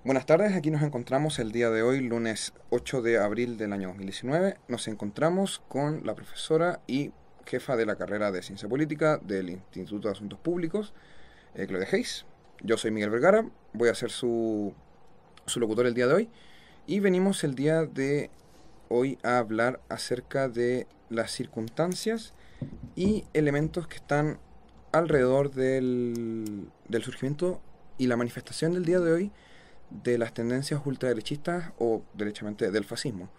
Buenas tardes, aquí nos encontramos el día de hoy, lunes 8 de abril del año 2019. Nos encontramos con la profesora y jefa de la carrera de Ciencia Política del Instituto de Asuntos Públicos, Claudia Hayes. Yo soy Miguel Vergara, voy a ser su locutor el día de hoy. Y venimos el día de hoy a hablar acerca de las circunstancias y elementos que están alrededor del surgimiento y la manifestación del día de hoy de las tendencias ultraderechistas o derechamente del fascismo,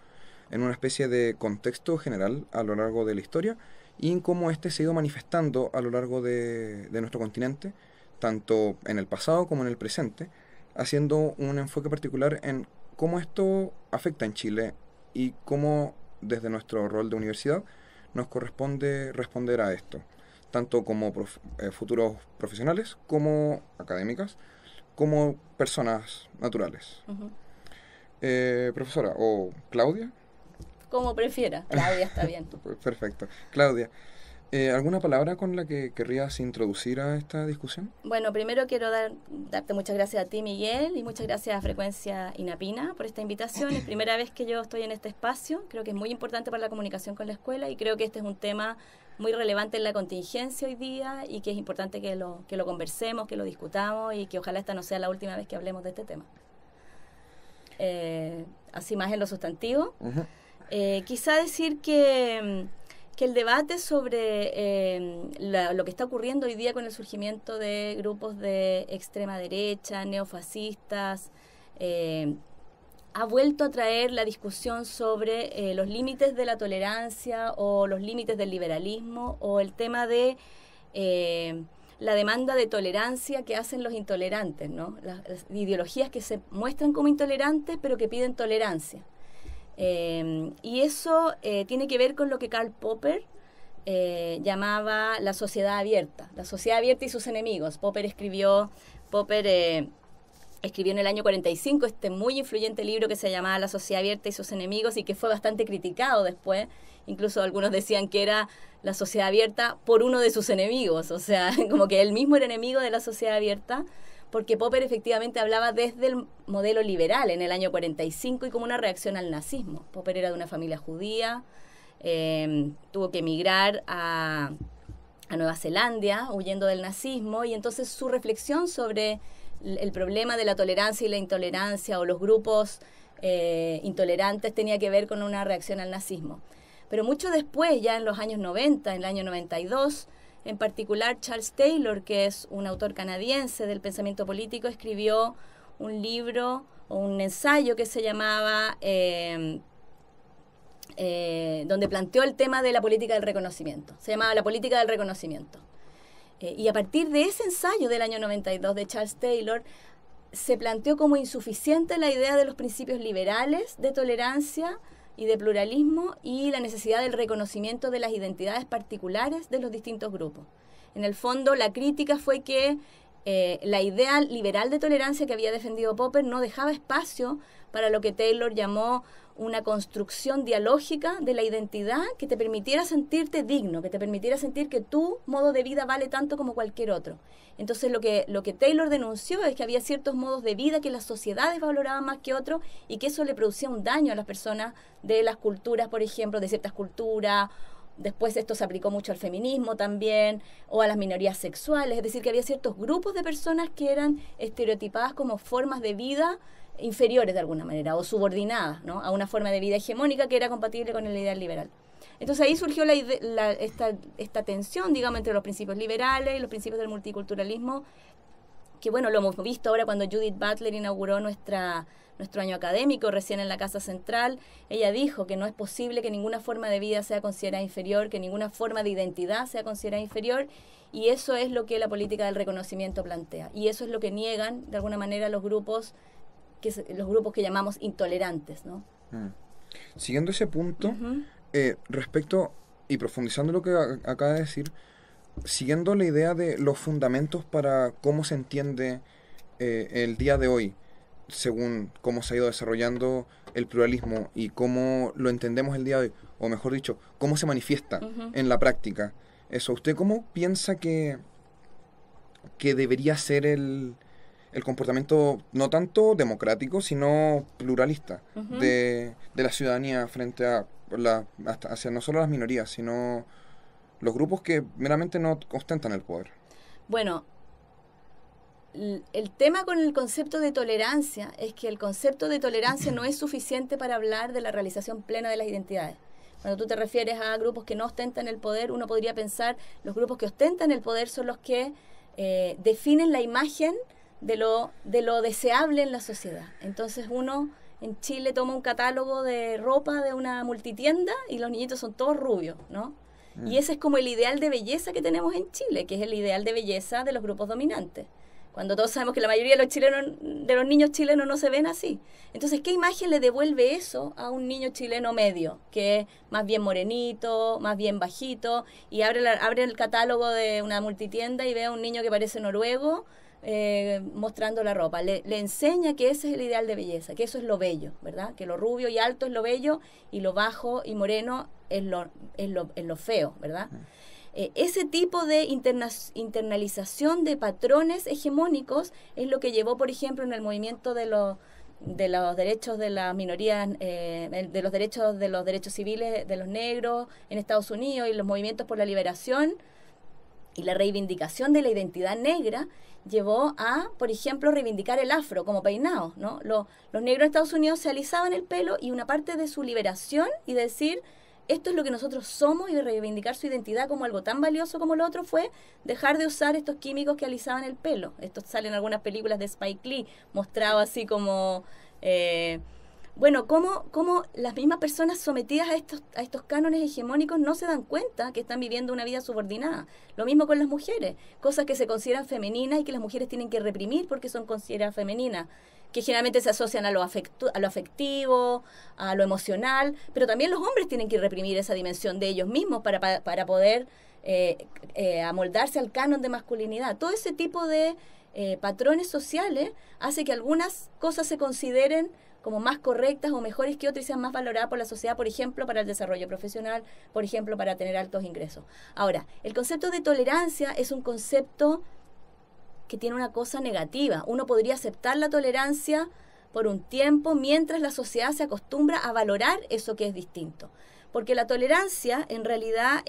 en una especie de contexto general a lo largo de la historia y en cómo éste se ha ido manifestando a lo largo de nuestro continente, tanto en el pasado como en el presente, haciendo un enfoque particular en cómo esto afecta en Chile y cómo desde nuestro rol de universidad nos corresponde responder a esto, tanto como futuros profesionales, como académicas, como personas naturales. Profesora, o Claudia. Como prefiera, Claudia está bien. Perfecto. Claudia, ¿alguna palabra con la que querrías introducir a esta discusión? Bueno, primero quiero darte muchas gracias a ti, Miguel, y muchas gracias a Frecuencia Inapina por esta invitación. Es primera vez que yo estoy en este espacio, creo que es muy importante para la comunicación con la escuela y creo que este es un tema muy relevante en la contingencia hoy día y que es importante que lo conversemos, que lo discutamos y que ojalá esta no sea la última vez que hablemos de este tema. Así más en lo sustantivo. Quizá decir que el debate sobre lo que está ocurriendo hoy día con el surgimiento de grupos de extrema derecha, neofascistas, ha vuelto a traer la discusión sobre los límites de la tolerancia o los límites del liberalismo o el tema de la demanda de tolerancia que hacen los intolerantes, ¿no? Las ideologías que se muestran como intolerantes pero que piden tolerancia. Y eso tiene que ver con lo que Karl Popper llamaba la sociedad abierta y sus enemigos. Popper escribió en el año 45 este muy influyente libro que se llamaba La sociedad abierta y sus enemigos y que fue bastante criticado después. Incluso algunos decían que era la sociedad abierta por uno de sus enemigos, o sea, como que él mismo era enemigo de la sociedad abierta, porque Popper efectivamente hablaba desde el modelo liberal en el año 45 y como una reacción al nazismo. Popper era de una familia judía, tuvo que emigrar a Nueva Zelanda huyendo del nazismo y entonces su reflexión sobre el problema de la tolerancia y la intolerancia o los grupos intolerantes tenía que ver con una reacción al nazismo. Pero mucho después, ya en los años 90, en el año 92, en particular Charles Taylor, que es un autor canadiense del pensamiento político, escribió un libro o un ensayo que se llamaba, donde planteó el tema de la política del reconocimiento. Se llamaba La política del reconocimiento. Y a partir de ese ensayo del año 92 de Charles Taylor, se planteó como insuficiente la idea de los principios liberales de tolerancia y de pluralismo y la necesidad del reconocimiento de las identidades particulares de los distintos grupos. En el fondo, la crítica fue que la idea liberal de tolerancia que había defendido Popper no dejaba espacio para lo que Taylor llamó una construcción dialógica de la identidad que te permitiera sentirte digno, que te permitiera sentir que tu modo de vida vale tanto como cualquier otro. Entonces lo que Taylor denunció es que había ciertos modos de vida que las sociedades valoraban más que otros y que eso le producía un daño a las personas de las culturas, por ejemplo, de ciertas culturas. Después esto se aplicó mucho al feminismo también, o a las minorías sexuales, es decir, que había ciertos grupos de personas que eran estereotipadas como formas de vida inferiores de alguna manera, o subordinadas, ¿no?, a una forma de vida hegemónica que era compatible con el ideal liberal. Entonces ahí surgió esta tensión, digamos, entre los principios liberales y los principios del multiculturalismo, que bueno, lo hemos visto ahora cuando Judith Butler inauguró nuestro año académico recién en la Casa Central. Ella dijo que no es posible que ninguna forma de vida sea considerada inferior, que ninguna forma de identidad sea considerada inferior, y eso es lo que la política del reconocimiento plantea, y eso es lo que niegan de alguna manera los grupos que llamamos intolerantes, ¿no? Siguiendo ese punto, respecto y profundizando lo que acaba de decir, siguiendo la idea de los fundamentos para cómo se entiende el día de hoy, según cómo se ha ido desarrollando el pluralismo y cómo lo entendemos el día de hoy, o mejor dicho, cómo se manifiesta en la práctica. Eso, ¿usted cómo piensa que debería ser el el comportamiento no tanto democrático, sino pluralista de la ciudadanía frente a hacia no solo las minorías, sino los grupos que meramente no ostentan el poder. Bueno, el tema con el concepto de tolerancia es que el concepto de tolerancia no es suficiente para hablar de la realización plena de las identidades. Cuando tú te refieres a grupos que no ostentan el poder, uno podría pensar los grupos que ostentan el poder son los que definen la imagen de lo deseable en la sociedad. Entonces uno en Chile toma un catálogo de ropa de una multitienda y los niñitos son todos rubios, ¿no? Y ese es como el ideal de belleza que tenemos en Chile, que es el ideal de belleza de los grupos dominantes. Cuando todos sabemos que la mayoría de los chilenos, de los niños chilenos no se ven así. Entonces, ¿qué imagen le devuelve eso a un niño chileno medio? Que es más bien morenito, más bien bajito, y abre el catálogo de una multitienda y ve a un niño que parece noruego mostrando la ropa. Le enseña que ese es el ideal de belleza, que eso es lo bello, ¿verdad? Que lo rubio y alto es lo bello y lo bajo y moreno es lo feo, ¿verdad? Ese tipo de internalización de patrones hegemónicos es lo que llevó, por ejemplo, en el movimiento de los derechos de las minorías, de los derechos civiles de los negros en Estados Unidos y los movimientos por la liberación y la reivindicación de la identidad negra llevó a, por ejemplo, reivindicar el afro como peinado, ¿no? Los negros en Estados Unidos se alisaban el pelo y una parte de su liberación y decir esto es lo que nosotros somos y de reivindicar su identidad como algo tan valioso como lo otro fue dejar de usar estos químicos que alisaban el pelo. Esto sale en algunas películas de Spike Lee, mostrado así como... cómo las mismas personas sometidas a estos cánones hegemónicos no se dan cuenta que están viviendo una vida subordinada. Lo mismo con las mujeres, cosas que se consideran femeninas y que las mujeres tienen que reprimir porque son consideradas femeninas, que generalmente se asocian a lo afectivo, a lo emocional, pero también los hombres tienen que reprimir esa dimensión de ellos mismos para poder amoldarse al canon de masculinidad. Todo ese tipo de patrones sociales hace que algunas cosas se consideren como más correctas o mejores que otras y sean más valoradas por la sociedad, por ejemplo, para el desarrollo profesional, por ejemplo, para tener altos ingresos. Ahora, el concepto de tolerancia es un concepto que tiene una cosa negativa. Uno podría aceptar la tolerancia por un tiempo mientras la sociedad se acostumbra a valorar eso que es distinto. Porque la tolerancia en realidad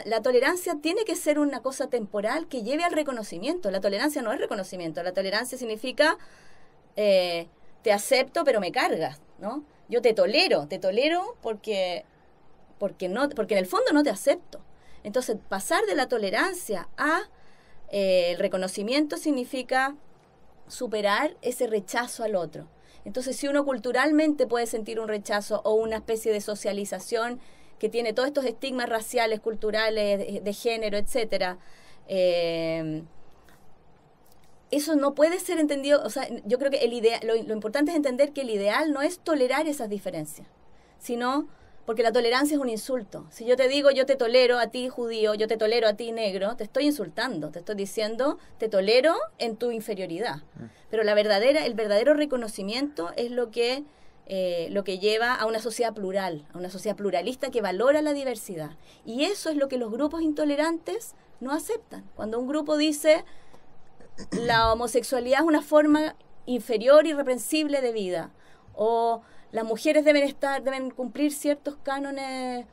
la tolerancia tiene que ser una cosa temporal que lleve al reconocimiento. La tolerancia no es reconocimiento. La tolerancia significa te acepto pero me cargas, ¿no? Yo te tolero porque en el fondo no te acepto. Entonces, pasar de la tolerancia a el reconocimiento significa superar ese rechazo al otro. Entonces, si uno culturalmente puede sentir un rechazo o una especie de socialización que tiene todos estos estigmas raciales, culturales, de género, etcétera, eso no puede ser entendido. O sea, yo creo que lo importante es entender que el ideal no es tolerar esas diferencias, sino porque la tolerancia es un insulto. Si yo te digo yo te tolero a ti judío, yo te tolero a ti negro, te estoy insultando, te estoy diciendo te tolero en tu inferioridad. Pero el verdadero reconocimiento es lo que lleva a una sociedad plural, a una sociedad pluralista que valora la diversidad. Y eso es lo que los grupos intolerantes no aceptan. Cuando un grupo dice la homosexualidad es una forma inferior y irreprensible de vida, o las mujeres deben cumplir ciertos cánones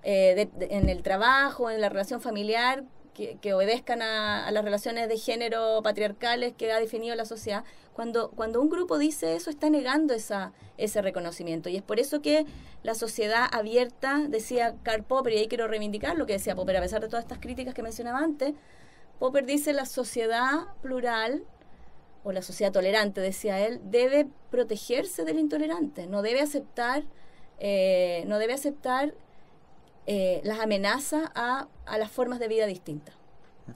en el trabajo, en la relación familiar, que obedezcan a las relaciones de género patriarcales que ha definido la sociedad. Cuando un grupo dice eso, está negando ese reconocimiento. Y es por eso que la sociedad abierta, decía Karl Popper, y ahí quiero reivindicar lo que decía Popper, a pesar de todas estas críticas que mencionaba antes. Popper dice la sociedad plural, o la sociedad tolerante, decía él, debe protegerse del intolerante, no debe aceptar las amenazas a las formas de vida distintas,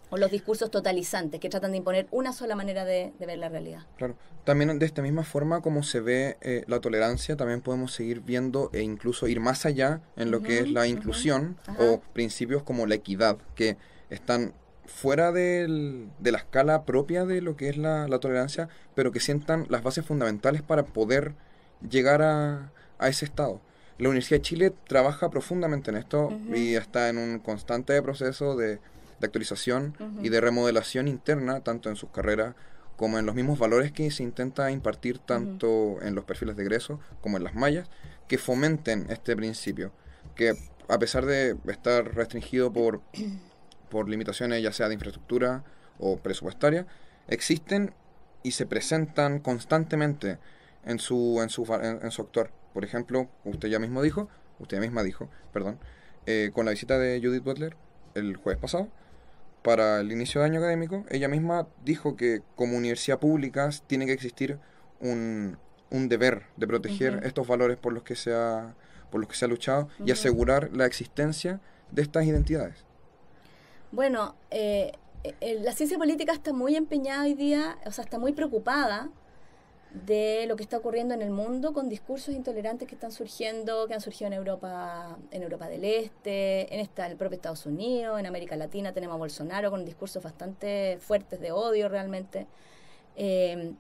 o los discursos totalizantes que tratan de imponer una sola manera de ver la realidad. Claro, también de esta misma forma como se ve la tolerancia, también podemos seguir viendo e incluso ir más allá en lo que es la inclusión o principios como la equidad, que están fuera de la escala propia de lo que es la tolerancia, pero que sientan las bases fundamentales para poder llegar a ese estado. La Universidad de Chile trabaja profundamente en esto y está en un constante proceso de actualización y de remodelación interna, tanto en sus carreras como en los mismos valores que se intenta impartir tanto en los perfiles de egreso como en las mallas, que fomenten este principio, que a pesar de estar restringido por limitaciones ya sea de infraestructura o presupuestaria, existen y se presentan constantemente en su actuar. Por ejemplo, usted misma dijo, con la visita de Judith Butler el jueves pasado, para el inicio de año académico, ella misma dijo que como universidad pública tiene que existir un deber de proteger estos valores por los que se ha luchado y asegurar la existencia de estas identidades. Bueno, la ciencia política está muy empeñada hoy día, o sea, está muy preocupada de lo que está ocurriendo en el mundo con discursos intolerantes que han surgido en Europa del Este, en el propio Estados Unidos, en América Latina tenemos a Bolsonaro con discursos bastante fuertes de odio realmente. En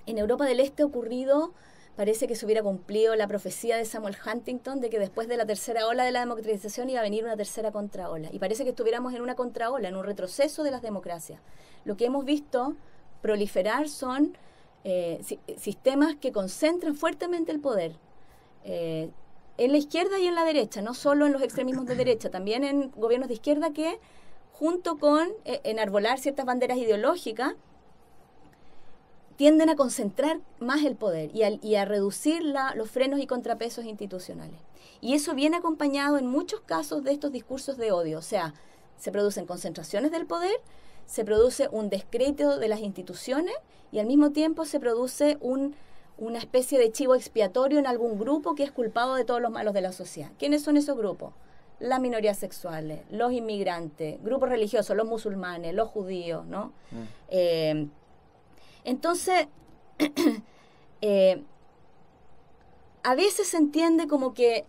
Europa del Este ha ocurrido, parece que se hubiera cumplido la profecía de Samuel Huntington de que después de la tercera ola de la democratización iba a venir una tercera contraola. Y parece que estuviéramos en una contraola, en un retroceso de las democracias. Lo que hemos visto proliferar son sistemas que concentran fuertemente el poder en la izquierda y en la derecha, no solo en los extremismos de derecha, también en gobiernos de izquierda que, junto con enarbolar ciertas banderas ideológicas, tienden a concentrar más el poder y a reducir los frenos y contrapesos institucionales. Y eso viene acompañado en muchos casos de estos discursos de odio, o sea, se producen concentraciones del poder, se produce un descrédito de las instituciones y al mismo tiempo se produce una especie de chivo expiatorio en algún grupo que es culpado de todos los malos de la sociedad. ¿Quiénes son esos grupos? Las minorías sexuales, los inmigrantes, grupos religiosos, los musulmanes, los judíos, ¿no? Entonces, a veces se entiende como que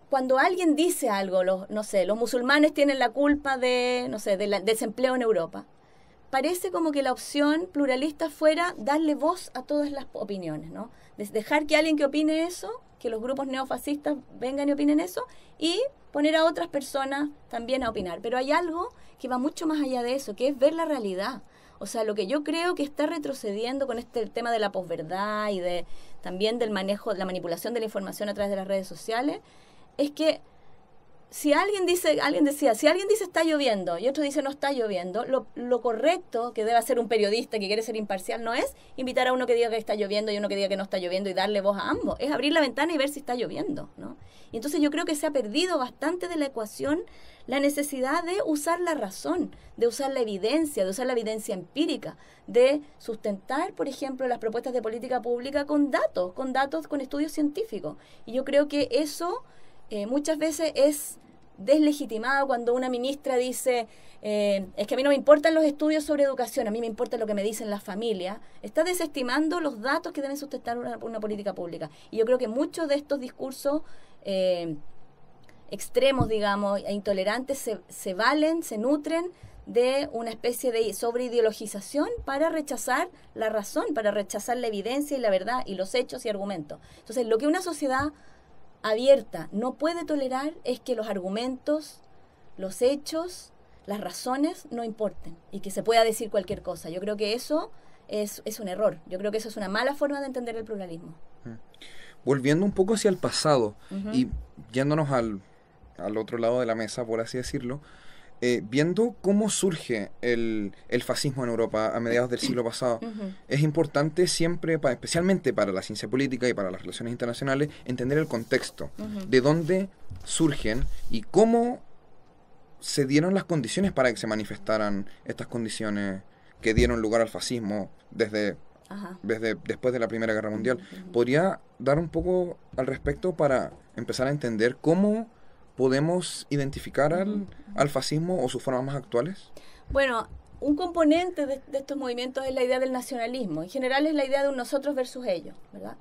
cuando alguien dice algo, los musulmanes tienen la culpa del desempleo en Europa, parece como que la opción pluralista fuera darle voz a todas las opiniones, ¿no? Dejar que alguien que opine eso, que los grupos neofascistas vengan y opinen eso, y poner a otras personas también a opinar. Pero hay algo que va mucho más allá de eso, que es ver la realidad. O sea, lo que yo creo que está retrocediendo con el tema de la posverdad y también del manejo, de la manipulación de la información a través de las redes sociales, es que si alguien dice está lloviendo y otro dice no está lloviendo, lo correcto que debe hacer un periodista que quiere ser imparcial no es invitar a uno que diga que está lloviendo y uno que diga que no está lloviendo y darle voz a ambos, es abrir la ventana y ver si está lloviendo, ¿no? Y entonces yo creo que se ha perdido bastante de la ecuación la necesidad de usar la razón, de usar la evidencia empírica, de sustentar, por ejemplo, las propuestas de política pública con datos, con estudios científicos. Y yo creo que eso muchas veces es deslegitimado cuando una ministra dice es que a mí no me importan los estudios sobre educación, a mí me importa lo que me dicen las familias. Está desestimando los datos que deben sustentar una política pública. Y yo creo que muchos de estos discursos extremos, digamos, e intolerantes se nutren de una especie de sobreideologización para rechazar la razón, para rechazar la evidencia y la verdad y los hechos y argumentos. Entonces, lo que una sociedad abierta no puede tolerar es que los argumentos, los hechos, las razones no importen y que se pueda decir cualquier cosa. Yo creo que eso es un error. Yo creo que eso es una mala forma de entender el pluralismo. Volviendo un poco hacia el pasado y yéndonos al otro lado de la mesa, por así decirlo, viendo cómo surge el fascismo en Europa a mediados del siglo pasado, es importante siempre, especialmente para la ciencia política y para las relaciones internacionales, entender el contexto, de dónde surgen y cómo se dieron las condiciones para que se manifestaran estas condiciones que dieron lugar al fascismo desde después de la Primera Guerra Mundial. ¿Podría dar un poco al respecto para empezar a entender cómo podemos identificar al fascismo o sus formas más actuales? Bueno, un componente de estos movimientos es la idea del nacionalismo. En general es la idea de un nosotros versus ellos, ¿verdad?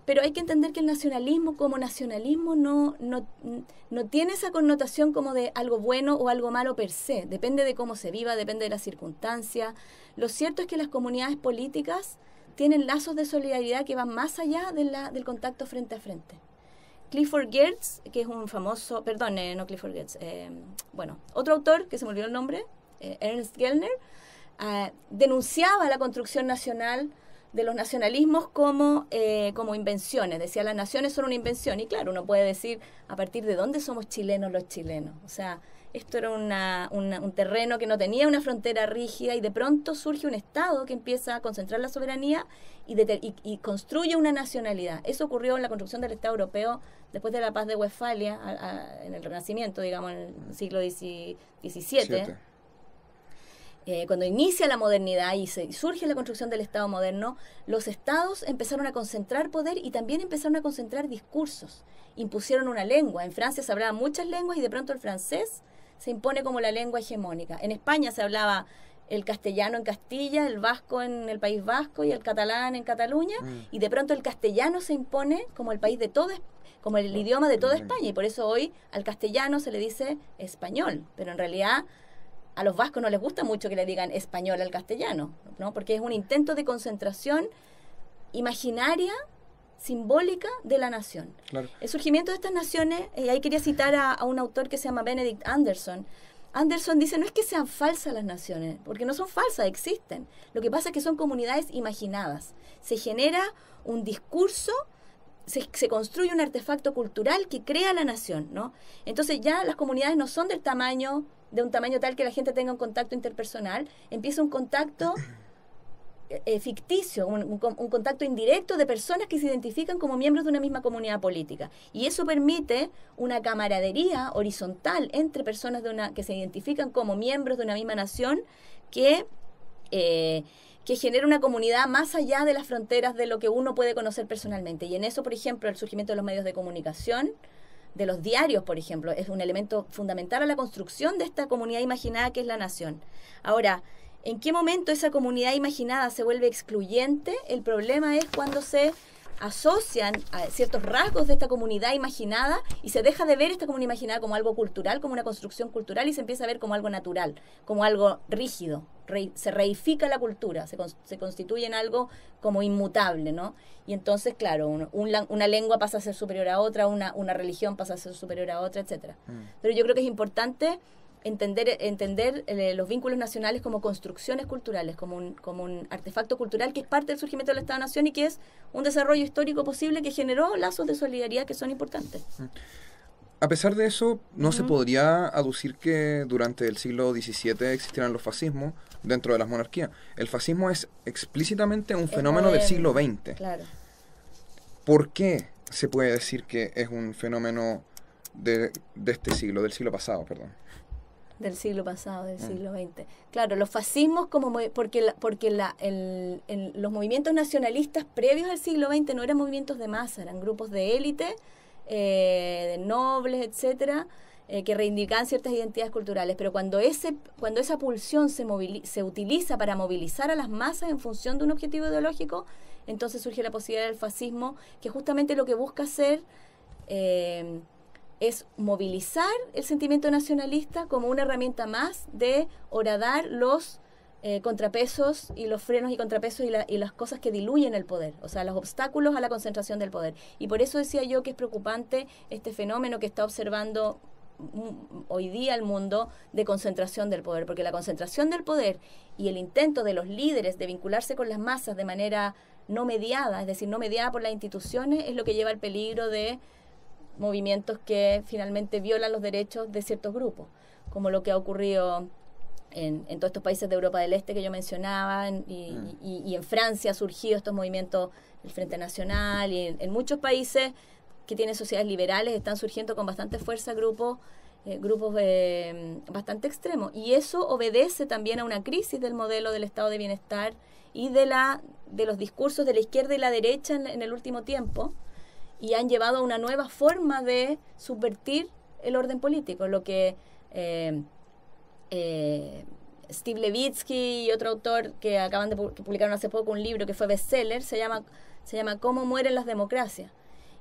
Pero hay que entender que el nacionalismo como nacionalismo no tiene esa connotación como de algo bueno o algo malo per se. Depende de cómo se viva, depende de las circunstancias. Lo cierto es que las comunidades políticas tienen lazos de solidaridad que van más allá del contacto frente a frente. Clifford Geertz, que es un famoso, no Clifford Geertz, otro autor, que se me olvidó el nombre, Ernst Gellner, denunciaba la construcción nacional de los nacionalismos como invenciones. Decía, las naciones son una invención. Y claro, uno puede decir, ¿a partir de dónde somos chilenos los chilenos? O sea, esto era un terreno que no tenía una frontera rígida y de pronto surge un Estado que empieza a concentrar la soberanía y construye una nacionalidad. Eso ocurrió en la construcción del Estado europeo después de la Paz de Westfalia, en el Renacimiento, digamos, en el siglo XVII. Cuando inicia la modernidad y surge la construcción del Estado moderno, los estados empezaron a concentrar poder y también empezaron a concentrar discursos. Impusieron una lengua. En Francia se hablaban muchas lenguas y de pronto el francés se impone como la lengua hegemónica. En España se hablaba el castellano en Castilla, el vasco en el País Vasco y el catalán en Cataluña, y de pronto el castellano se impone como el país de todo, como el idioma de toda España, y por eso hoy al castellano se le dice español, pero en realidad a los vascos no les gusta mucho que le digan español al castellano, ¿no? Porque es un intento de concentración imaginaria, simbólica de la nación. Claro. El surgimiento de estas naciones, ahí quería citar a un autor que se llama Benedict Anderson. Anderson dice, no es que sean falsas las naciones, porque no son falsas, existen. Lo que pasa es que son comunidades imaginadas. Se genera un discurso, se construye un artefacto cultural que crea la nación, ¿no? Entonces ya las comunidades no son de un tamaño tal que la gente tenga un contacto interpersonal, empieza un contacto ficticio, un contacto indirecto de personas que se identifican como miembros de una misma comunidad política. Y eso permite una camaradería horizontal entre personas que se identifican como miembros de una misma nación que genera una comunidad más allá de las fronteras de lo que uno puede conocer personalmente. Y en eso, por ejemplo, el surgimiento de los medios de comunicación, de los diarios, por ejemplo, es un elemento fundamental a la construcción de esta comunidad imaginada que es la nación. Ahora, ¿en qué momento esa comunidad imaginada se vuelve excluyente? El problema es cuando se asocian a ciertos rasgos de esta comunidad imaginada y se deja de ver esta comunidad imaginada como algo cultural, como una construcción cultural, y se empieza a ver como algo natural, como algo rígido. Se reifica la cultura, se constituye en algo como inmutable, ¿no? Y entonces, claro, una lengua pasa a ser superior a otra, una religión pasa a ser superior a otra, etcétera. Pero yo creo que es importante entender los vínculos nacionales como construcciones culturales, como un artefacto cultural que es parte del surgimiento del Estado-Nación y que es un desarrollo histórico posible que generó lazos de solidaridad que son importantes. A pesar de eso, ¿no se podría aducir que durante el siglo XVII existieran los fascismos dentro de las monarquías? El fascismo es explícitamente un fenómeno del siglo XX. Claro. ¿Por qué se puede decir que es un fenómeno de este siglo, del siglo pasado, perdón? Del siglo pasado, del siglo XX. Claro, los fascismos, porque los movimientos nacionalistas previos al siglo XX no eran movimientos de masa, eran grupos de élite, de nobles, etcétera, que reivindicaban ciertas identidades culturales. Pero cuando esa pulsión se utiliza para movilizar a las masas en función de un objetivo ideológico, entonces surge la posibilidad del fascismo, que justamente lo que busca hacer es movilizar el sentimiento nacionalista como una herramienta más de horadar los contrapesos y los frenos y contrapesos y las cosas que diluyen el poder, o sea, los obstáculos a la concentración del poder. Y por eso decía yo que es preocupante este fenómeno que está observando hoy día el mundo de concentración del poder, porque la concentración del poder y el intento de los líderes de vincularse con las masas de manera no mediada, es decir, no mediada por las instituciones, es lo que lleva al peligro de movimientos que finalmente violan los derechos de ciertos grupos, como lo que ha ocurrido en todos estos países de Europa del Este que yo mencionaba, y en Francia ha surgido estos movimientos, el Frente Nacional, y en muchos países que tienen sociedades liberales están surgiendo con bastante fuerza grupos bastante extremos, y eso obedece también a una crisis del modelo del estado de bienestar y de los discursos de la izquierda y la derecha en el último tiempo, y han llevado a una nueva forma de subvertir el orden político, lo que Steve Levitsky y otro autor que que publicaron hace poco un libro que fue bestseller, se llama ¿Cómo mueren las democracias?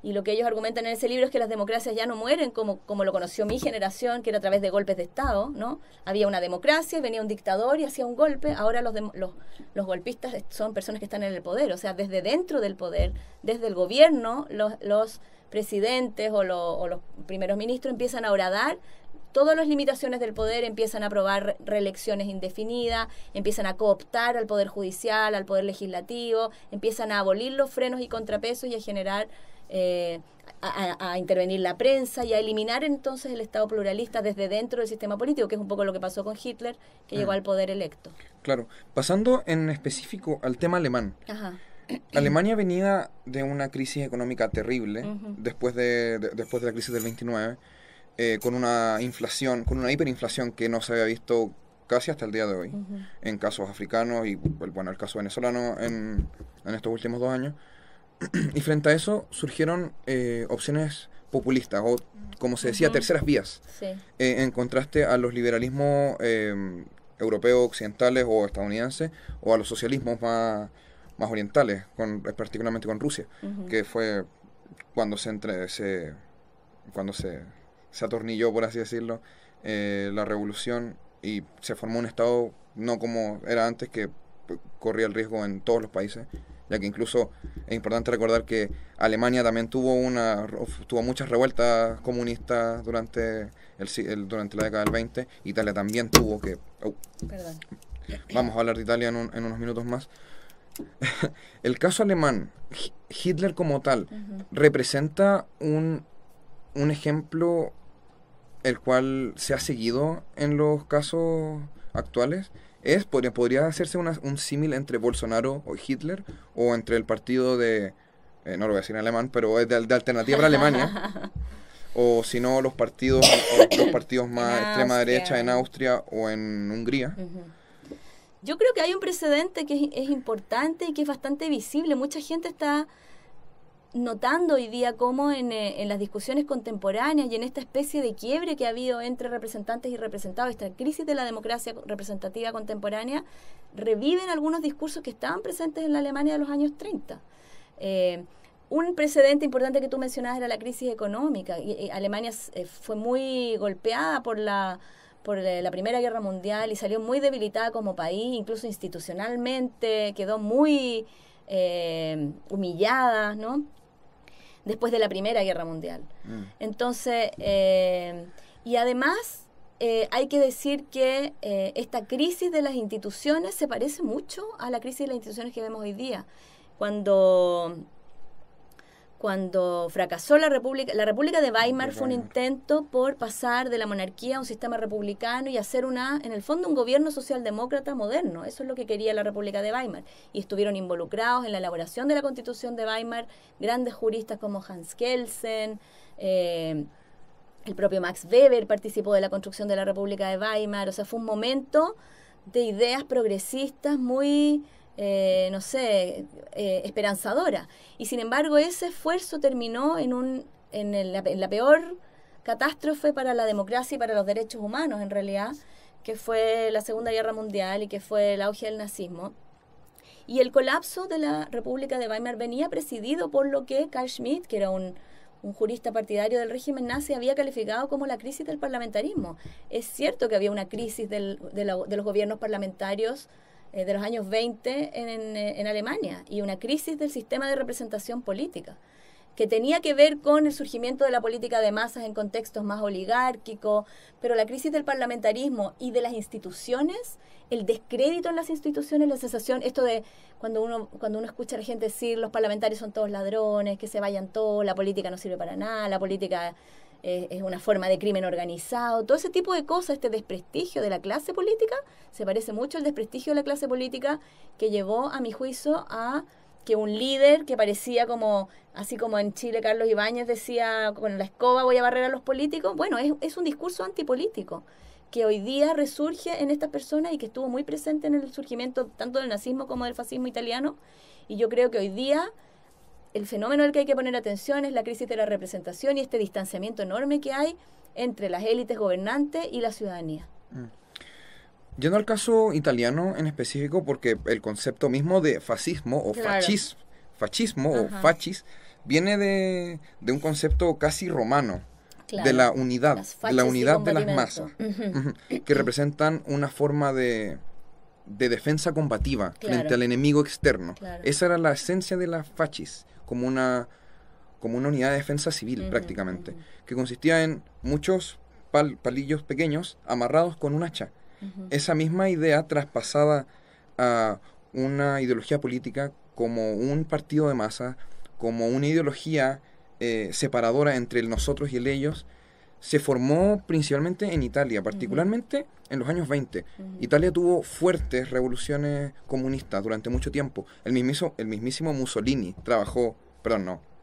Y lo que ellos argumentan en ese libro es que las democracias ya no mueren como lo conoció mi generación, que era a través de golpes de Estado, ¿no? Había una democracia, venía un dictador y hacía un golpe. Ahora los golpistas son personas que están en el poder, o sea, desde dentro del poder, desde el gobierno, los presidentes o los primeros ministros empiezan a horadar todas las limitaciones del poder, empiezan a aprobar reelecciones indefinidas, empiezan a cooptar al poder judicial, al poder legislativo, empiezan a abolir los frenos y contrapesos y a generar, a intervenir la prensa y a eliminar entonces el Estado pluralista desde dentro del sistema político, que es un poco lo que pasó con Hitler, que llegó al poder electo. Claro. Pasando en específico al tema alemán. Ajá. Alemania venía de una crisis económica terrible después de la crisis del 29, con una inflación, con una hiperinflación que no se había visto casi hasta el día de hoy en casos africanos y bueno, el caso venezolano en estos últimos 2 años. Y frente a eso surgieron opciones populistas o, como se decía, terceras vías, Sí. En contraste a los liberalismos europeos, occidentales o estadounidenses, o a los socialismos más orientales, particularmente con Rusia, que fue cuando se atornilló, por así decirlo, la revolución y se formó un Estado no como era antes, que corría el riesgo en todos los países, ya que incluso es importante recordar que Alemania también tuvo muchas revueltas comunistas durante la década del 20, Italia también tuvo Perdón. Vamos a hablar de Italia en unos minutos más. El caso alemán, Hitler como tal, representa un ejemplo el cual se ha seguido en los casos actuales. ¿Podría hacerse un símil entre Bolsonaro o Hitler, o entre el partido de, no lo voy a decir en alemán, pero es de Alternativa para Alemania, o si no los partidos más extrema derecha en Austria o en Hungría? Yo creo que hay un precedente que es importante y que es bastante visible. Mucha gente está notando hoy día cómo en las discusiones contemporáneas y en esta especie de quiebre que ha habido entre representantes y representados, esta crisis de la democracia representativa contemporánea, reviven algunos discursos que estaban presentes en la Alemania de los años 30. Un precedente importante que tú mencionabas era la crisis económica. Alemania fue muy golpeada por la Primera Guerra Mundial y salió muy debilitada como país, incluso institucionalmente, quedó muy humillada, ¿no?, después de la Primera Guerra Mundial. Entonces, y además hay que decir que esta crisis de las instituciones se parece mucho a la crisis de las instituciones que vemos hoy día. Cuando fracasó la República de Weimar fue un intento por pasar de la monarquía a un sistema republicano y hacer en el fondo, un gobierno socialdemócrata moderno. Eso es lo que quería la República de Weimar. Y estuvieron involucrados en la elaboración de la Constitución de Weimar grandes juristas como Hans Kelsen, el propio Max Weber participó de la construcción de la República de Weimar. O sea, fue un momento de ideas progresistas muy esperanzadora. Y sin embargo, ese esfuerzo terminó en la peor catástrofe para la democracia y para los derechos humanos, en realidad, que fue la Segunda Guerra Mundial y que fue el auge del nazismo. Y el colapso de la República de Weimar venía presidido por lo que Carl Schmitt, que era un jurista partidario del régimen nazi, había calificado como la crisis del parlamentarismo. Es cierto que había una crisis de los gobiernos parlamentarios de los años 20 en Alemania, y una crisis del sistema de representación política, que tenía que ver con el surgimiento de la política de masas en contextos más oligárquicos, pero la crisis del parlamentarismo y de las instituciones, el descrédito en las instituciones, la sensación, esto de cuando uno escucha a la gente decir los parlamentarios son todos ladrones, que se vayan todos, la política no sirve para nada, la política es una forma de crimen organizado, todo ese tipo de cosas, este desprestigio de la clase política, se parece mucho al desprestigio de la clase política que llevó, a mi juicio, a que un líder que parecía así como en Chile Carlos Ibáñez decía, con la escoba voy a barrer a los políticos. Bueno, es un discurso antipolítico que hoy día resurge en estas personas y que estuvo muy presente en el surgimiento tanto del nazismo como del fascismo italiano. Y yo creo que hoy día el fenómeno al que hay que poner atención es la crisis de la representación y este distanciamiento enorme que hay entre las élites gobernantes y la ciudadanía. Yendo al caso italiano en específico, porque el concepto mismo de fascismo o fascismo o fascis viene de un concepto casi romano, de la unidad, de las masas, que representan una forma de defensa combativa frente al enemigo externo. Esa era la esencia de la fascis, como una unidad de defensa civil prácticamente, que consistía en muchos palillos pequeños amarrados con un hacha. Ujú. Esa misma idea traspasada a una ideología política como un partido de masa, como una ideología separadora entre el nosotros y el ellos, se formó principalmente en Italia, particularmente en los años 20. Ujú. Italia tuvo fuertes revoluciones comunistas durante mucho tiempo. El mismísimo Mussolini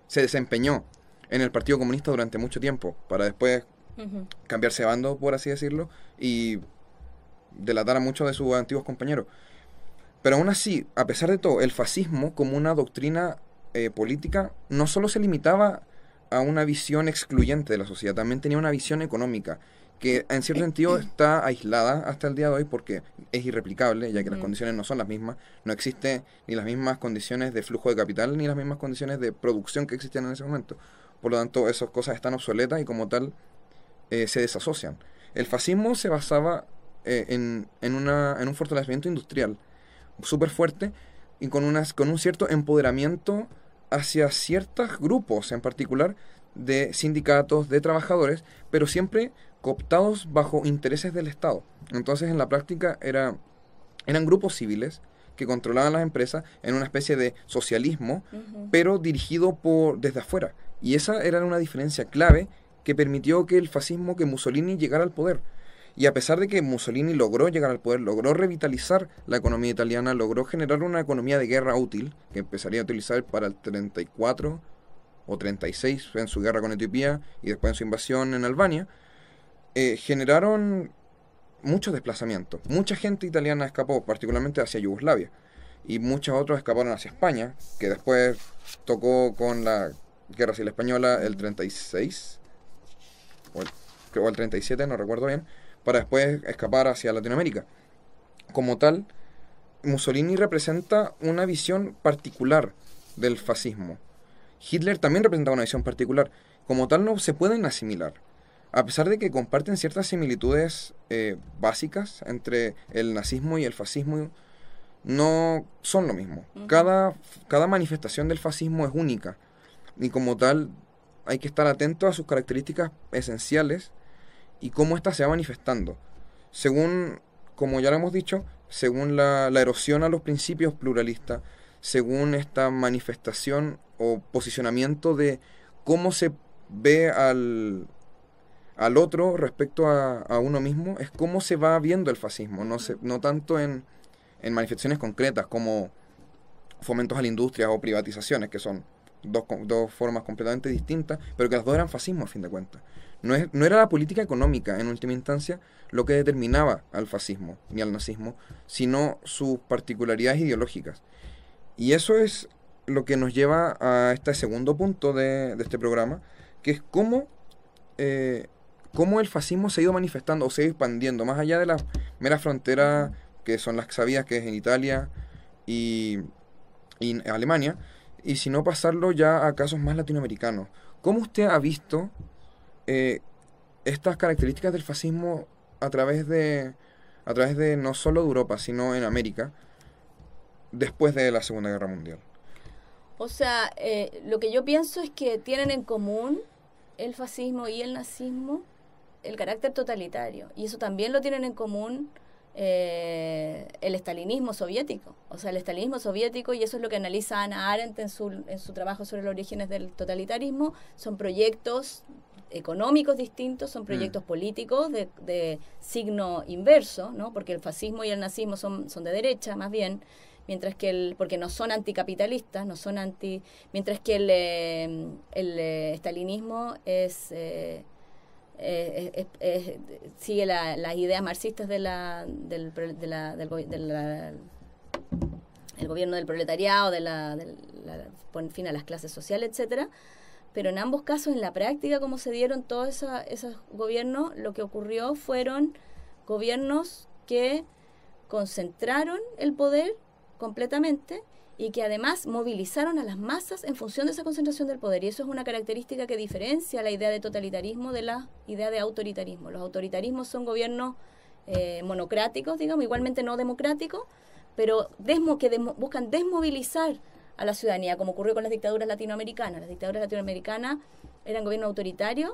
se desempeñó en el Partido Comunista durante mucho tiempo, para después Ujú. cambiarse de bando, por así decirlo, y delatar a muchos de sus antiguos compañeros. Pero aún así, a pesar de todo, el fascismo como una doctrina política no solo se limitaba a una visión excluyente de la sociedad, también tenía una visión económica que en cierto sentido está aislada hasta el día de hoy porque es irreplicable, ya que las Ujú. condiciones no son las mismas, no existen ni las mismas condiciones de flujo de capital ni las mismas condiciones de producción que existían en ese momento. Por lo tanto, esas cosas están obsoletas y como tal se desasocian. El fascismo se basaba en un fortalecimiento industrial súper fuerte y con un cierto empoderamiento hacia ciertos grupos en particular de sindicatos, de trabajadores, pero siempre cooptados bajo intereses del Estado. Entonces, en la práctica eran grupos civiles que controlaban las empresas en una especie de socialismo, Ujú. pero dirigido desde afuera. Y esa era una diferencia clave que permitió que el fascismo, que Mussolini llegara al poder. Y a pesar de que Mussolini logró llegar al poder, logró revitalizar la economía italiana, logró generar una economía de guerra útil, que empezaría a utilizar para el 34 o 36 en su guerra con Etiopía y después en su invasión en Albania, generaron muchos desplazamientos. Mucha gente italiana escapó, particularmente hacia Yugoslavia, y muchos otros escaparon hacia España, que después tocó con la Guerra Civil Española el 36, o el 37, no recuerdo bien, para después escapar hacia Latinoamérica. Como tal, Mussolini representa una visión particular del fascismo. Hitler también representaba una visión particular. Como tal, no se pueden asimilar. A pesar de que comparten ciertas similitudes básicas entre el nazismo y el fascismo, no son lo mismo. Ujú. Cada manifestación del fascismo es única. Y como tal, hay que estar atento a sus características esenciales y cómo ésta se va manifestando. Según, como ya lo hemos dicho, según la erosión a los principios pluralistas, según esta manifestación o posicionamiento de cómo se ve al otro respecto a uno mismo, es cómo se va viendo el fascismo, no tanto en manifestaciones concretas como fomentos a la industria o privatizaciones, que son dos formas completamente distintas, pero que las dos eran fascismo a fin de cuentas. No era la política económica, en última instancia, lo que determinaba al fascismo ni al nazismo, sino sus particularidades ideológicas. Y eso es lo que nos lleva a este segundo punto de este programa, que es cómo el fascismo se ha ido manifestando o se ha ido expandiendo, más allá de las meras fronteras que son las sabidas, que es en Italia y en Alemania, y si no pasarlo ya a casos más latinoamericanos. ¿Cómo usted ha visto eh, estas características del fascismo a través de no solo de Europa, sino en América, después de la Segunda Guerra Mundial? O sea, lo que yo pienso es que tienen en común el fascismo y el nazismo el carácter totalitario. Y eso también lo tienen en común el estalinismo soviético. O sea, el estalinismo soviético, y eso es lo que analiza Hannah Arendt en su trabajo sobre los orígenes del totalitarismo, son proyectos económicos distintos, son proyectos políticos de signo inverso, ¿no? Porque el fascismo y el nazismo son de derecha, más bien, mientras que porque no son anticapitalistas, mientras que el estalinismo sigue las ideas marxistas del gobierno del proletariado, pone fin a las clases sociales, etcétera. Pero en ambos casos, en la práctica, como se dieron todos esos gobiernos, lo que ocurrió fueron gobiernos que concentraron el poder completamente y que además movilizaron a las masas en función de esa concentración del poder. Y eso es una característica que diferencia la idea de totalitarismo de la idea de autoritarismo. Los autoritarismos son gobiernos monocráticos, digamos, igualmente no democráticos, pero buscan desmovilizar a la ciudadanía, como ocurrió con las dictaduras latinoamericanas. Las dictaduras latinoamericanas eran gobiernos autoritarios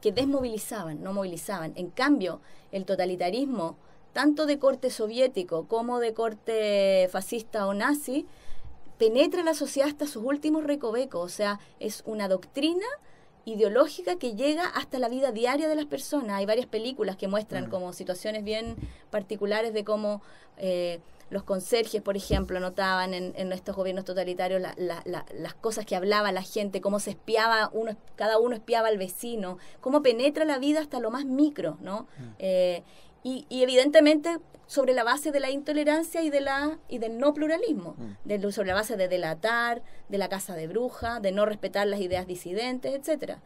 que desmovilizaban, no movilizaban. En cambio, el totalitarismo, tanto de corte soviético como de corte fascista o nazi, penetra la sociedad hasta sus últimos recovecos. O sea, es una doctrina ideológica que llega hasta la vida diaria de las personas. Hay varias películas que muestran como situaciones bien particulares de cómo los conserjes, por ejemplo, notaban en estos gobiernos totalitarios las cosas que hablaba la gente, cómo se espiaba, cada uno espiaba al vecino, cómo penetra la vida hasta lo más micro, ¿no? Y evidentemente sobre la base de la intolerancia y del no pluralismo, sobre la base de delatar, de la casa de bruja, de no respetar las ideas disidentes, etcétera.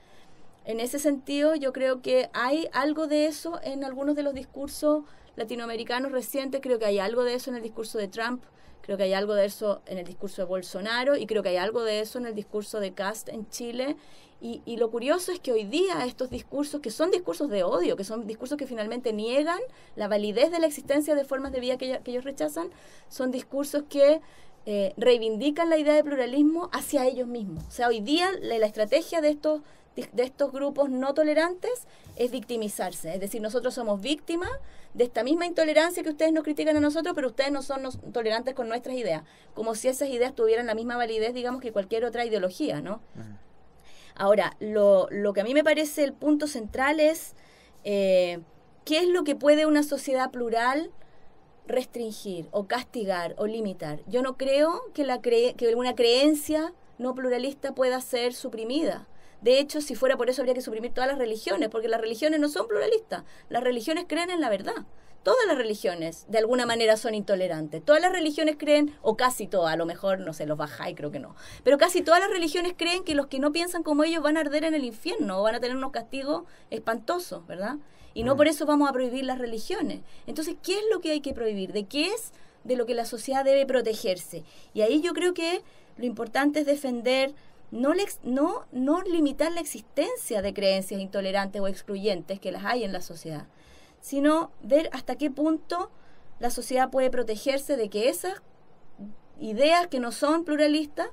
En ese sentido, yo creo que hay algo de eso en algunos de los discursos latinoamericanos recientes. Creo que hay algo de eso en el discurso de Trump, creo que hay algo de eso en el discurso de Bolsonaro, y creo que hay algo de eso en el discurso de Kast en Chile. Y lo curioso es que hoy día estos discursos, que son discursos de odio, que son discursos que finalmente niegan la validez de la existencia de formas de vida que ellos rechazan, son discursos que reivindican la idea de pluralismo hacia ellos mismos. O sea, hoy día la estrategia de estos grupos no tolerantes es victimizarse. Es decir, nosotros somos víctimas de esta misma intolerancia que ustedes nos critican a nosotros, pero ustedes no son tolerantes con nuestras ideas. Como si esas ideas tuvieran la misma validez, digamos, que cualquier otra ideología, ¿no? Ahora, lo que a mí me parece el punto central es qué es lo que puede una sociedad plural restringir o castigar o limitar. Yo no creo que una creencia no pluralista pueda ser suprimida. De hecho, si fuera por eso habría que suprimir todas las religiones, porque las religiones no son pluralistas. Las religiones creen en la verdad. Todas las religiones, de alguna manera, son intolerantes. Todas las religiones creen, o casi todas, a lo mejor, no sé, los Bahá'í creo que no, pero casi todas las religiones creen que los que no piensan como ellos van a arder en el infierno o van a tener unos castigos espantosos, ¿verdad? Y no por eso vamos a prohibir las religiones. Entonces, ¿qué es lo que hay que prohibir? ¿De qué es de lo que la sociedad debe protegerse? Y ahí yo creo que lo importante es defender, no limitar la existencia de creencias intolerantes o excluyentes, que las hay en la sociedad, sino ver hasta qué punto la sociedad puede protegerse de que esas ideas que no son pluralistas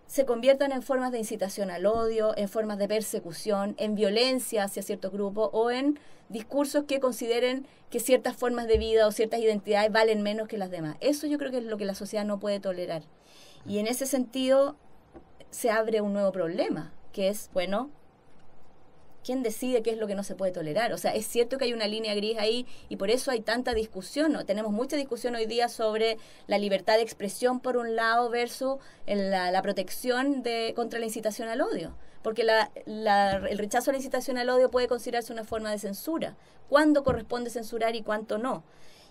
se conviertan en formas de incitación al odio, en formas de persecución, en violencia hacia ciertos grupos o en discursos que consideren que ciertas formas de vida o ciertas identidades valen menos que las demás. Eso yo creo que es lo que la sociedad no puede tolerar. Y en ese sentido se abre un nuevo problema, que es, bueno, ¿quién decide qué es lo que no se puede tolerar? O sea, es cierto que hay una línea gris ahí y por eso hay tanta discusión, ¿no? Tenemos mucha discusión hoy día sobre la libertad de expresión por un lado versus la protección contra la incitación al odio. Porque el rechazo a la incitación al odio puede considerarse una forma de censura. ¿Cuándo corresponde censurar y cuánto no?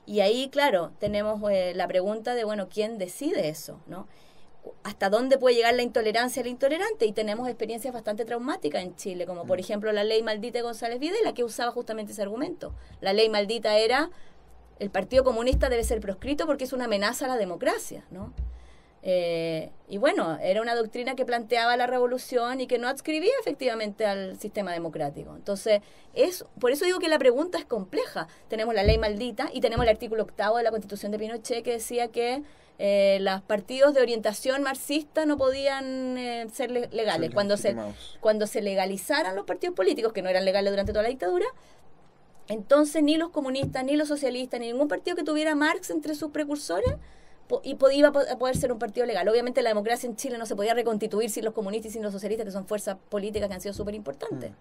Y ahí, claro, tenemos la pregunta de, bueno, ¿quién decide eso, no? ¿Hasta dónde puede llegar la intolerancia al intolerante? Y tenemos experiencias bastante traumáticas en Chile, como por ejemplo la ley maldita de González Videla, que usaba justamente ese argumento. La ley maldita era, el Partido Comunista debe ser proscrito porque es una amenaza a la democracia, ¿no? Y bueno, era una doctrina que planteaba la revolución y que no adscribía efectivamente al sistema democrático. Entonces, por eso digo que la pregunta es compleja. Tenemos la ley maldita y tenemos el artículo 8º de la Constitución de Pinochet que decía que los partidos de orientación marxista no podían ser legales. Cuando se legalizaran los partidos políticos, que no eran legales durante toda la dictadura, entonces ni los comunistas, ni los socialistas, ni ningún partido que tuviera Marx entre sus precursores iba a poder ser un partido legal. Obviamente la democracia en Chile no se podía reconstituir sin los comunistas y sin los socialistas, que son fuerzas políticas que han sido súper importantes.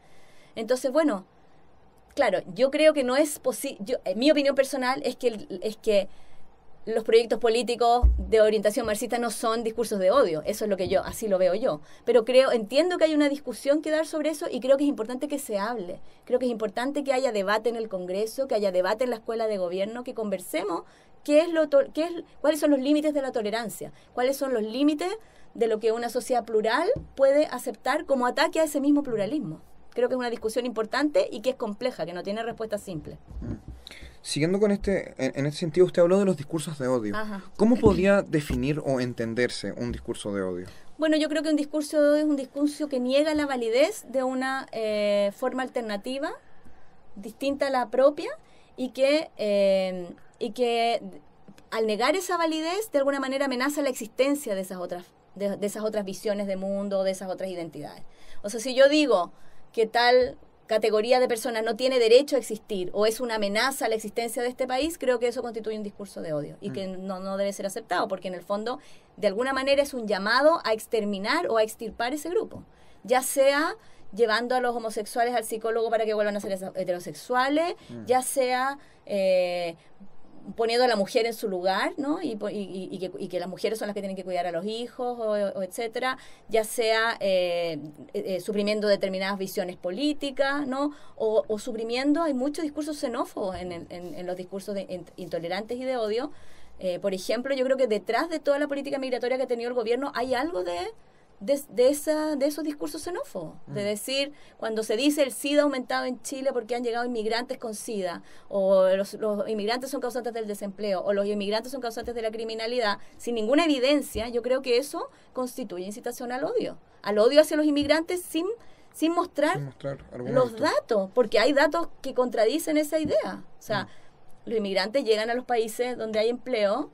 Entonces, bueno, claro, yo creo que no es posible, mi opinión personal es que los proyectos políticos de orientación marxista no son discursos de odio. Eso es lo que así lo veo yo. Pero entiendo que hay una discusión que dar sobre eso y creo que es importante que se hable. Creo que es importante que haya debate en el Congreso, que haya debate en la escuela de gobierno, que conversemos cuáles son los límites de la tolerancia, cuáles son los límites de lo que una sociedad plural puede aceptar como ataque a ese mismo pluralismo. Creo que es una discusión importante y que es compleja, que no tiene respuesta simple. Siguiendo con en este sentido, usted habló de los discursos de odio. Ajá. ¿Cómo podría definir o entenderse un discurso de odio? Bueno, yo creo que un discurso de odio es un discurso que niega la validez de una forma alternativa, distinta a la propia, y que al negar esa validez, de alguna manera amenaza la existencia de esas otras visiones de mundo, de esas otras identidades. O sea, si yo digo que tal categoría de personas no tiene derecho a existir o es una amenaza a la existencia de este país, creo que eso constituye un discurso de odio y que no debe ser aceptado, porque en el fondo, de alguna manera, es un llamado a exterminar o a extirpar ese grupo, ya sea llevando a los homosexuales al psicólogo para que vuelvan a ser heterosexuales, ya sea poniendo a la mujer en su lugar, ¿no? Y que las mujeres son las que tienen que cuidar a los hijos, o etcétera, ya sea suprimiendo determinadas visiones políticas, ¿no? O suprimiendo, hay muchos discursos xenófobos en los discursos intolerantes y de odio. Por ejemplo, yo creo que detrás de toda la política migratoria que ha tenido el gobierno hay algo de esos discursos xenófobos, de decir, cuando se dice el SIDA ha aumentado en Chile porque han llegado inmigrantes con SIDA, o los inmigrantes son causantes del desempleo, o los inmigrantes son causantes de la criminalidad, sin ninguna evidencia, yo creo que eso constituye incitación al odio hacia los inmigrantes sin mostrar los datos, porque hay datos que contradicen esa idea. O sea, los inmigrantes llegan a los países donde hay empleo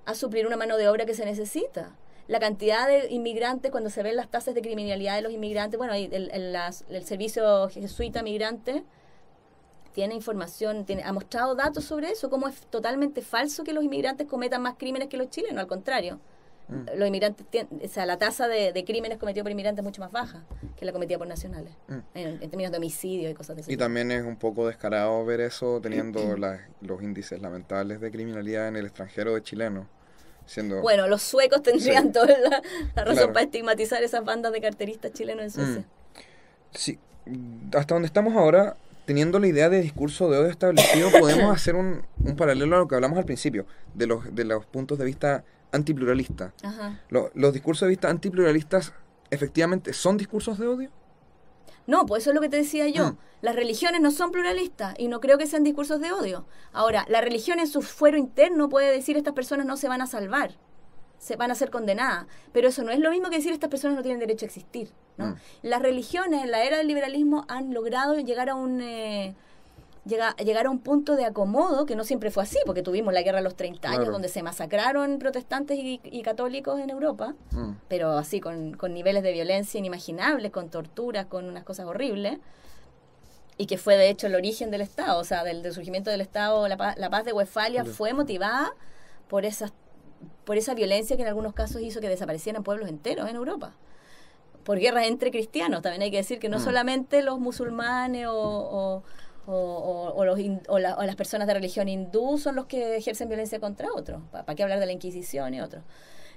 a suplir una mano de obra que se necesita. La cantidad de inmigrantes, cuando se ven las tasas de criminalidad de los inmigrantes, bueno, el servicio jesuita migrante tiene información, ha mostrado datos sobre eso, cómo es totalmente falso que los inmigrantes cometan más crímenes que los chilenos, al contrario. Los inmigrantes la tasa de crímenes cometidos por inmigrantes es mucho más baja que la cometida por nacionales, en términos de homicidio y cosas de ese tipo. También es un poco descarado ver eso teniendo los índices lamentables de criminalidad en el extranjero de chilenos. Bueno, los suecos tendrían toda la razón para estigmatizar esas bandas de carteristas chilenos en Suecia. Sí, hasta donde estamos ahora, teniendo la idea de discurso de odio establecido, podemos hacer un paralelo a lo que hablamos al principio, de los puntos de vista antipluralistas. ¿Los discursos de vista antipluralistas efectivamente son discursos de odio? No, pues eso es lo que te decía yo. Las religiones no son pluralistas y no creo que sean discursos de odio. Ahora, la religión en su fuero interno puede decir estas personas no se van a salvar, se van a ser condenadas, pero eso no es lo mismo que decir estas personas no tienen derecho a existir, ¿no? Las religiones en la era del liberalismo han logrado llegar a un punto de acomodo, que no siempre fue así, porque tuvimos la guerra de los 30 años, donde se masacraron protestantes y católicos en Europa, pero así con niveles de violencia inimaginables, con torturas, con unas cosas horribles, y que fue de hecho el origen del Estado, o sea, del surgimiento del Estado. La paz de Westfalia fue motivada por esa violencia que en algunos casos hizo que desaparecieran pueblos enteros en Europa, por guerras entre cristianos. También hay que decir que no solamente los musulmanes o las personas de religión hindú son los que ejercen violencia contra otros. ¿Para qué hablar de la Inquisición y otros?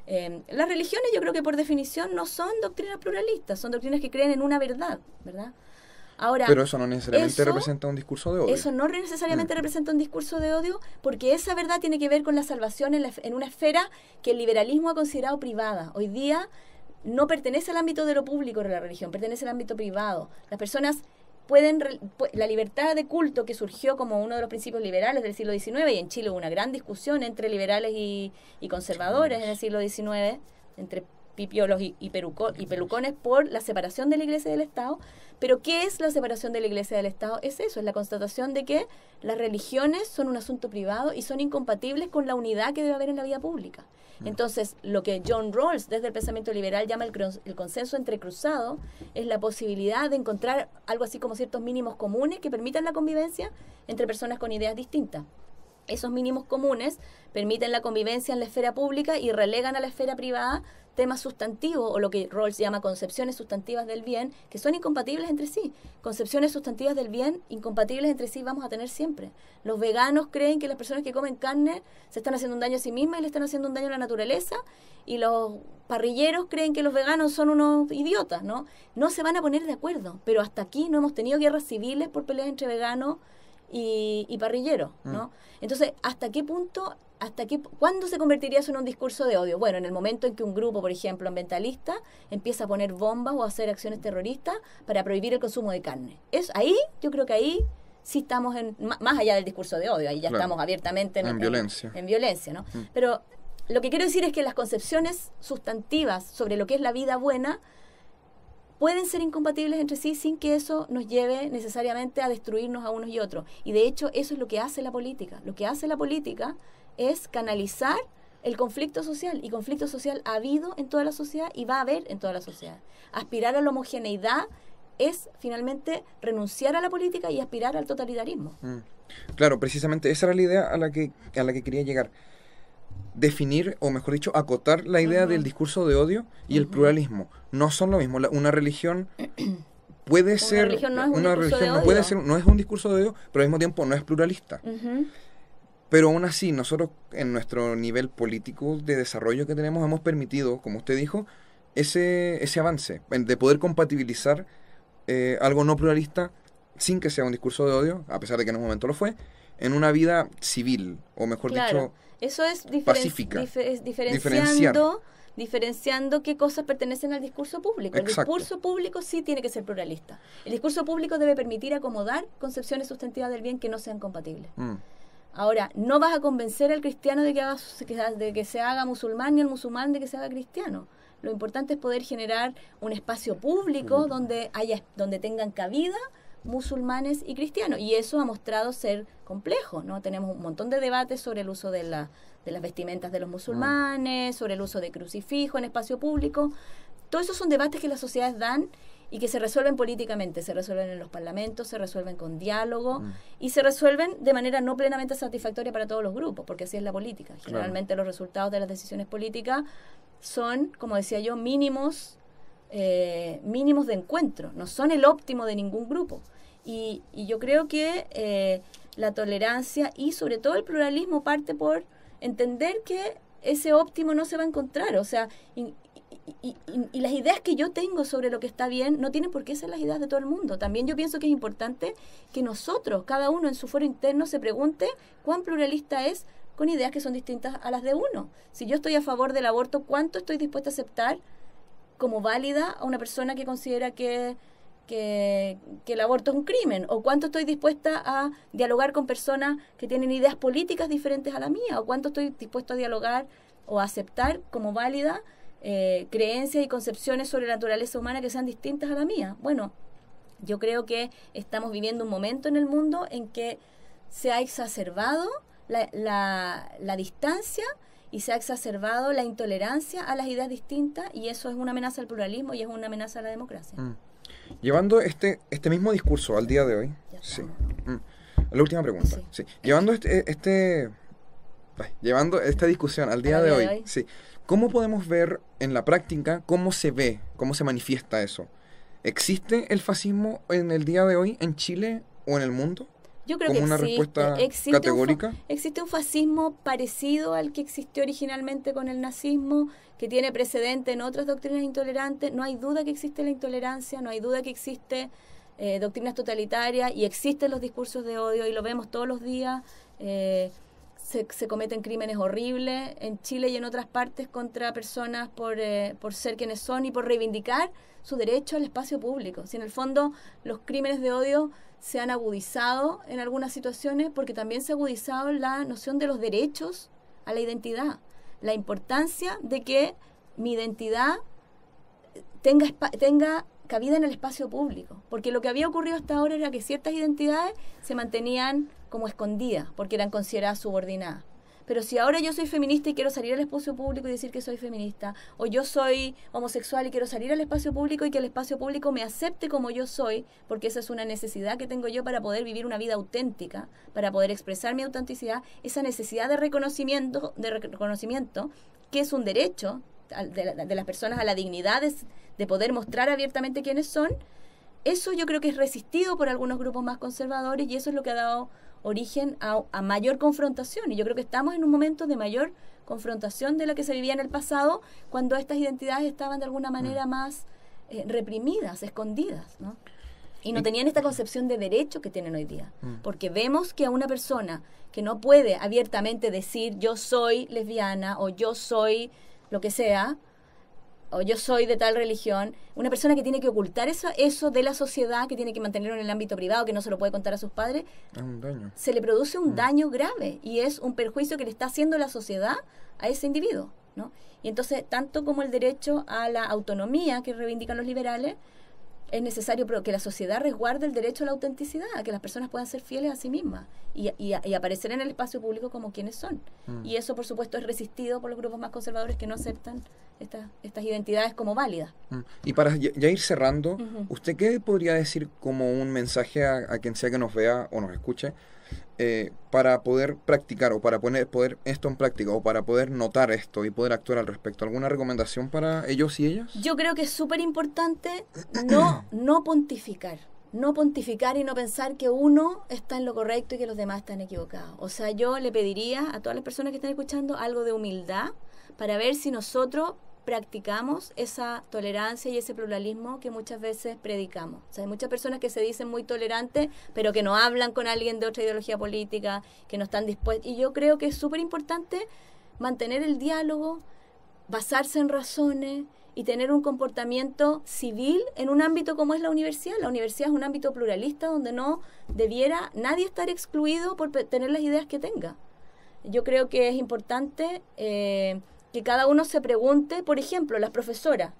Las religiones, yo creo que por definición no son doctrinas pluralistas, son doctrinas que creen en una verdad, ¿verdad? Ahora, pero eso no necesariamente representa un discurso de odio. Eso no necesariamente representa un discurso de odio, porque esa verdad tiene que ver con la salvación en una esfera que el liberalismo ha considerado privada. Hoy día no pertenece al ámbito de lo público de la religión, pertenece al ámbito privado. Las personas la libertad de culto, que surgió como uno de los principios liberales del siglo XIX, y en Chile hubo una gran discusión entre liberales y conservadores en el siglo XIX, entre pipiolos y pelucones, por la separación de la Iglesia y del Estado. Pero ¿qué es la separación de la Iglesia y del Estado? Es eso, es la constatación de que las religiones son un asunto privado y son incompatibles con la unidad que debe haber en la vida pública. Entonces, lo que John Rawls, desde el pensamiento liberal, llama el consenso entrecruzado, es la posibilidad de encontrar algo así como ciertos mínimos comunes que permitan la convivencia entre personas con ideas distintas. Esos mínimos comunes permiten la convivencia en la esfera pública y relegan a la esfera privada temas sustantivos, o lo que Rawls llama concepciones sustantivas del bien, que son incompatibles entre sí. Concepciones sustantivas del bien incompatibles entre sí vamos a tener siempre. Los veganos creen que las personas que comen carne se están haciendo un daño a sí mismas y le están haciendo un daño a la naturaleza, y los parrilleros creen que los veganos son unos idiotas, ¿no? No se van a poner de acuerdo, pero hasta aquí no hemos tenido guerras civiles por peleas entre veganos y parrilleros, ¿no? Entonces, ¿cuándo se convertiría eso en un discurso de odio? Bueno, en el momento en que un grupo, por ejemplo, ambientalista, empieza a poner bombas o a hacer acciones terroristas para prohibir el consumo de carne. Yo creo que ahí sí estamos más allá del discurso de odio, ahí ya estamos abiertamente en violencia. En violencia, ¿no? Pero lo que quiero decir es que las concepciones sustantivas sobre lo que es la vida buena pueden ser incompatibles entre sí sin que eso nos lleve necesariamente a destruirnos a unos y otros. Y de hecho eso es lo que hace la política. Lo que hace la política es canalizar el conflicto social, y conflicto social ha habido en toda la sociedad y va a haber en toda la sociedad. Aspirar a la homogeneidad es finalmente renunciar a la política y aspirar al totalitarismo. Claro, precisamente esa era la idea a la que quería llegar. Definir, o mejor dicho, acotar la idea del discurso de odio y el pluralismo. No son lo mismo. Una religión puede ser... Una religión no puede ser, no es un discurso de odio, pero al mismo tiempo no es pluralista. Pero aún así, nosotros en nuestro nivel político de desarrollo que tenemos hemos permitido, como usted dijo, ese avance de poder compatibilizar algo no pluralista sin que sea un discurso de odio, a pesar de que en un momento lo fue, en una vida civil, o mejor dicho, eso es pacífica. Diferenciando qué cosas pertenecen al discurso público. Exacto. El discurso público sí tiene que ser pluralista. El discurso público debe permitir acomodar concepciones sustantivas del bien que no sean compatibles. Ahora, no vas a convencer al cristiano de que se haga musulmán, ni al musulmán de que se haga cristiano. Lo importante es poder generar un espacio público donde tengan cabida musulmanes y cristianos, y eso ha mostrado ser complejo, ¿no? Tenemos un montón de debates sobre el uso de las vestimentas de los musulmanes, sobre el uso de crucifijo en espacio público. Todos esos son debates que las sociedades dan y que se resuelven políticamente, se resuelven en los parlamentos, se resuelven con diálogo y se resuelven de manera no plenamente satisfactoria para todos los grupos, porque así es la política. Generalmente los resultados de las decisiones políticas son, como decía yo, mínimos de encuentro, no son el óptimo de ningún grupo. Y yo creo que la tolerancia y sobre todo el pluralismo parte por entender que ese óptimo no se va a encontrar. O sea, y las ideas que yo tengo sobre lo que está bien no tienen por qué ser las ideas de todo el mundo. También yo pienso que es importante que nosotros, cada uno en su foro interno, se pregunte cuán pluralista es con ideas que son distintas a las de uno. Si yo estoy a favor del aborto, ¿cuánto estoy dispuesta a aceptar como válida a una persona que considera que el aborto es un crimen? ¿O cuánto estoy dispuesta a dialogar con personas que tienen ideas políticas diferentes a la mía? ¿O cuánto estoy dispuesto a dialogar o a aceptar como válida creencias y concepciones sobre la naturaleza humana que sean distintas a la mía? Bueno, yo creo que estamos viviendo un momento en el mundo en que se ha exacerbado la distancia y se ha exacerbado la intolerancia a las ideas distintas, y eso es una amenaza al pluralismo y es una amenaza a la democracia. Llevando este mismo discurso al día de hoy, sí. La última pregunta. Sí. Llevando llevando esta discusión al día de hoy, sí. ¿Cómo podemos ver en la práctica cómo se ve, cómo se manifiesta eso? ¿Existe el fascismo en el día de hoy en Chile o en el mundo? Yo creo ¿Como una respuesta categórica? Existe un fascismo parecido al que existió originalmente con el nazismo, que tiene precedente en otras doctrinas intolerantes. No hay duda que existe la intolerancia, no hay duda que existe doctrinas totalitarias, y existen los discursos de odio, y lo vemos todos los días. Se cometen crímenes horribles en Chile y en otras partes contra personas por ser quienes son y por reivindicar su derecho al espacio público. Si en el fondo los crímenes de odio se han agudizado en algunas situaciones, porque también se ha agudizado la noción de los derechos a la identidad, la importancia de que mi identidad tenga cabida en el espacio público, porque lo que había ocurrido hasta ahora era que ciertas identidades se mantenían como escondidas porque eran consideradas subordinadas. Pero si ahora yo soy feminista y quiero salir al espacio público y decir que soy feminista, o yo soy homosexual y quiero salir al espacio público y que el espacio público me acepte como yo soy, porque esa es una necesidad que tengo yo para poder vivir una vida auténtica, para poder expresar mi autenticidad, esa necesidad de reconocimiento, que es un derecho de las personas a la dignidad de poder mostrar abiertamente quiénes son. Eso yo creo que es resistido por algunos grupos más conservadores, y eso es lo que ha dado origen a mayor confrontación. Y yo creo que estamos en un momento de mayor confrontación de la que se vivía en el pasado, cuando estas identidades estaban de alguna manera más reprimidas, escondidas, ¿no? Y no tenían esta concepción de derecho que tienen hoy día. Porque vemos que a una persona que no puede abiertamente decir yo soy lesbiana, o yo soy lo que sea, o yo soy de tal religión, una persona que tiene que ocultar eso de la sociedad, que tiene que mantenerlo en el ámbito privado, que no se lo puede contar a sus padres, es un daño. Se le produce un daño grave, y es un perjuicio que le está haciendo la sociedad a ese individuo, ¿no? Y entonces, tanto como el derecho a la autonomía que reivindican los liberales, es necesario que la sociedad resguarde el derecho a la autenticidad, a que las personas puedan ser fieles a sí mismas y aparecer en el espacio público como quienes son. Y eso, por supuesto, es resistido por los grupos más conservadores que no aceptan estas identidades como válidas. Y para ya ir cerrando, ¿usted qué podría decir como un mensaje a quien sea que nos vea o nos escuche para poder practicar o para poder esto en práctica o para poder notar esto y poder actuar al respecto? ¿Alguna recomendación para ellos y ellas? Yo creo que es súper importante no pontificar y no pensar que uno está en lo correcto y que los demás están equivocados. O sea, yo le pediría a todas las personas que están escuchando algo de humildad para ver si nosotros practicamos esa tolerancia y ese pluralismo que muchas veces predicamos. O sea, hay muchas personas que se dicen muy tolerantes, pero que no hablan con alguien de otra ideología política, que no están dispuestos. Y yo creo que es súper importante mantener el diálogo, basarse en razones y tener un comportamiento civil en un ámbito como es la universidad. La universidad es un ámbito pluralista donde no debiera nadie estar excluido por tener las ideas que tenga. Yo creo que es importante que cada uno se pregunte, por ejemplo, las profesoras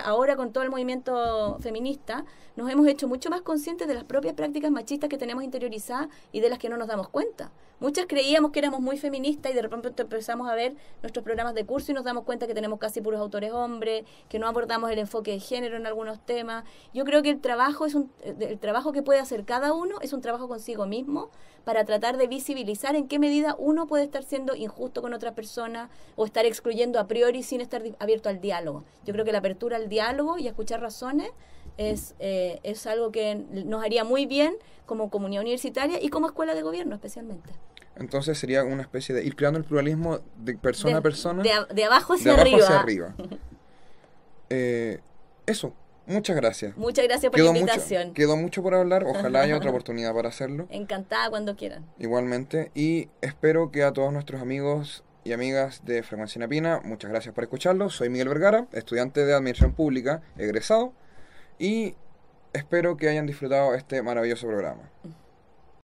ahora con todo el movimiento feminista, nos hemos hecho mucho más conscientes de las propias prácticas machistas que tenemos interiorizadas y de las que no nos damos cuenta. Muchas creíamos que éramos muy feministas y de repente empezamos a ver nuestros programas de curso y nos damos cuenta que tenemos casi puros autores hombres, que no abordamos el enfoque de género en algunos temas. Yo creo que el trabajo que puede hacer cada uno es un trabajo consigo mismo para tratar de visibilizar en qué medida uno puede estar siendo injusto con otra persona o estar excluyendo a priori sin estar abierto al diálogo. Yo creo que la apertura al diálogo y a escuchar razones es algo que nos haría muy bien como comunidad universitaria y como escuela de gobierno especialmente. Entonces sería una especie de ir creando el pluralismo de persona a persona. De abajo hacia arriba. Eso, muchas gracias. Muchas gracias por la invitación. Quedó mucho por hablar, ojalá haya otra oportunidad para hacerlo. Encantada cuando quieran. Igualmente, y espero que a todos nuestros amigos y amigas de Frecuencia Inapina, muchas gracias por escucharlo. Soy Miguel Vergara, estudiante de Administración Pública, egresado, y espero que hayan disfrutado este maravilloso programa.